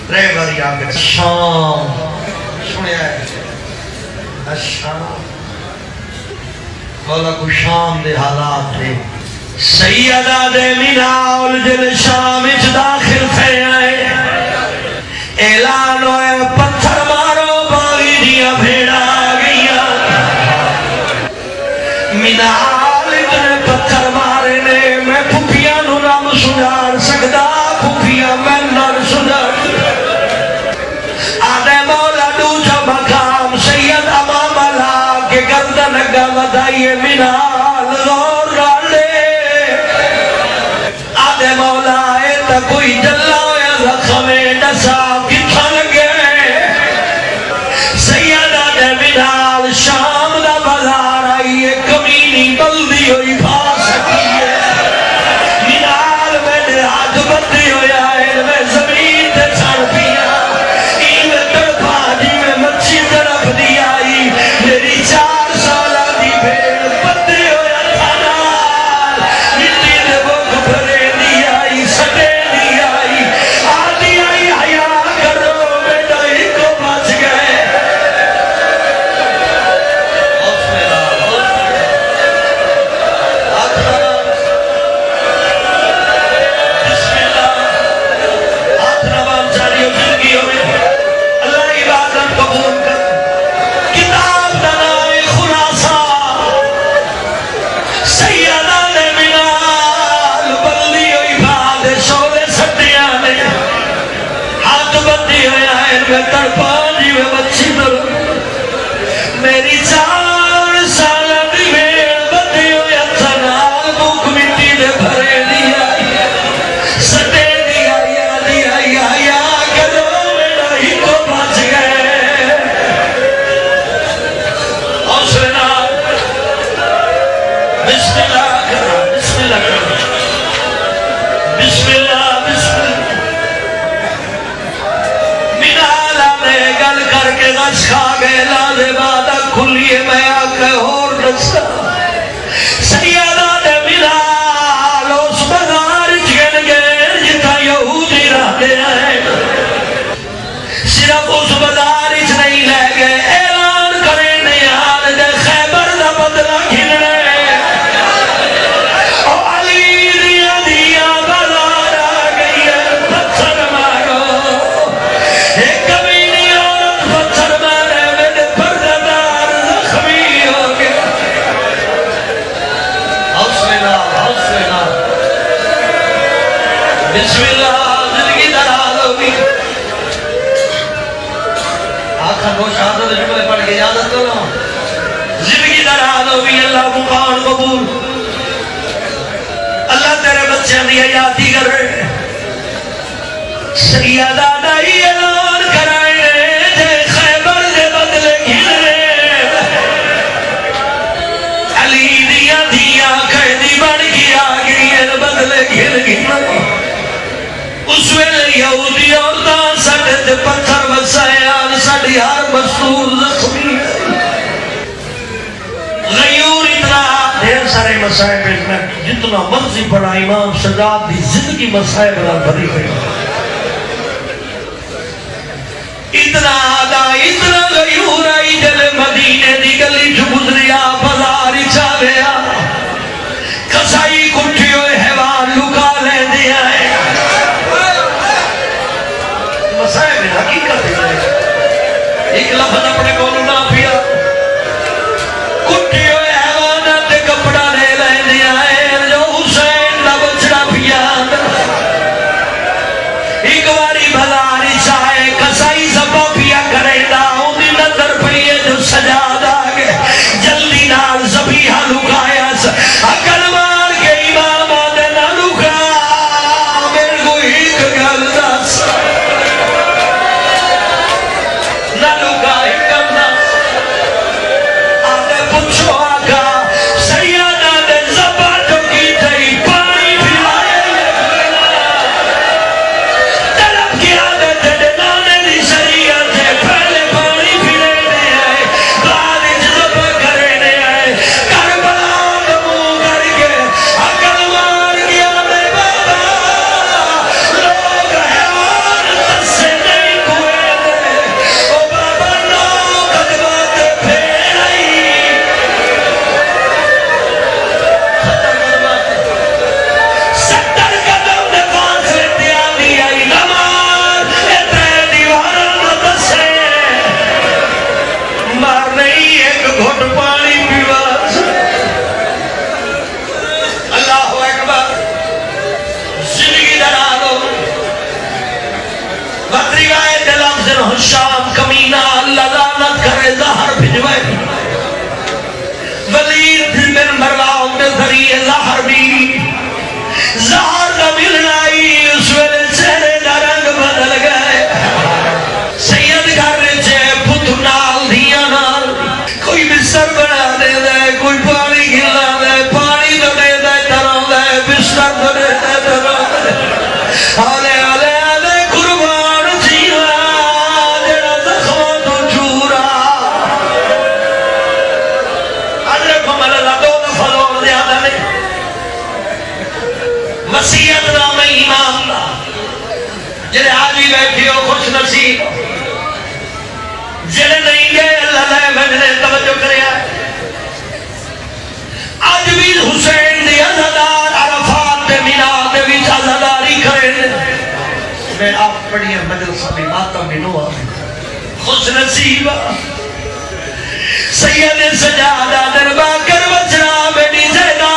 ترے باری آگے شام سنیا ہے شام مولا کو شام دے حالات دے سیدہ دے مناول جل شام اچ داخل تھے آئے اعلان ہوئے پتھر مارو باغی دیا بھیڑا گیا منال اتنے پتھر مارے نے میں پھوپیاں نو نام سنار سکدا پھوپیاں میں نر سنار آدھے مولا دوجہ مقام سید امام اللہ کے گردن گا ودائیے منال غور رالے آدھے مولا اے تا کوئی جلہ یا زخمے نسا کتھا لگے سید آدھے منال شام دا بازار آئیے کمینی بلدی ہوئی بھا سکی ہے منال میں نے ہاتھ بندی ہویا ہے میں زمین تے چھڑ پیا میں تڑپا جی میں مچھی طرف دی آئی میری 4 سالہ دی بھیڑ بندی ہویا تھانا مٹی دے بک بھرے دی آئی سٹے دی آئی آدھی آئی حیا کرو بیٹا ہی کو بچ گئے میری 4 سالہ دی بھیڑ بدھی ہوئی اتھنال بھوک مٹی دے بھرے دیا سٹے دیا یا کرو میرا ہی کو بچ گئے حوصلہ بسم اللہ کرو بسم اللہ کرو بسم اللہ منالا نے گل کر کے غش کھا گئے لازے بادہ کھلیے میں آکے اور نسا سیدہ نے منال اس بغار چگن گئے جتا یہودی رہتے ہیں صرف اس بغار چ نہیں لے گئے اعلان کریں نیال دے خیبر دا بدلہ گھننے بسم اللہ زندگی دراز ہوگی آخر وہ شہادت جملے پڑھ کے یادت کرو زندگی دراز ہوگی اللہ مقام قبول اللہ تیرے بچے دی حیاتی کر رہے سیدہ دائی اعلان کرائے جے خیبر دے بدلے گھنے علی دیا دیا قیدی بن گیا گئی بدلے گھن اس ویلے یہودی عورتاں ساڈے تے پتھر وسائے ساڈی ہر مستور زخمی غیور اتنا ڈھیر سارے مسائب میں جتنا مرضی پڑھا امام سجاد دی زندگی مسائب نہ بھری ہوئی اتنا آدھا اتنا غیور آئی جلے مدینے دی گلی جو گزریا بازاری چاویا کسائی کٹھی ہوئے حیوان لکا لے دیا ہے مسائل میں حقیقت ہے ایک لفظ اپنے کولو نہ پیا کٹھی ہوئے حیوانات کپڑا لے لے دیا ہے جو حسین نہ بچڑا پیا ایک باری بھلاری چاہے کسائی سبا پیا کرے دا اندی نظر پہیے جو سجاد آگے جلدی نال زبیحہ لکایا اکل مار کے امام آدھے نہ لکا میرے کو ایک گل دس پوچھو آگا سیدہ نے زبا جو کی تھی پانی پھلائے طلب کیا دے تیرے نانے دی شام کمینہ اللہ لعنت کرے زہر بھجوے ولید بن مروان کے ذریعے زہر بھی زہر کا ملنا ہی اس ویلے چہرے کا رنگ بدل گئے سید گھر رچے پتھ نال دیا نال کوئی بستر بنا دے دے کوئی پانی گلا دے پانی تو دے دے تروں دے بستر تو دے دے تروں دے آلے آلے آلے قربان جیوا جڑا زخموں تو چورا حضرت محمد اللہ دو نفل اور زیادہ نہیں وسیعت نام امام جڑے آج بھی بیٹھے ہو خوش نصیب جڑے نہیں گئے اللہ نے بھیجنے توجہ کریا آج بھی حسین دی عزادار عرفات دے مینار دے وچ عزاداری کریں میں آپ پڑھی مجلس میں ماتم میں نو خوش نصیب سید سجادہ دربار کر بچنا بیٹی زیدہ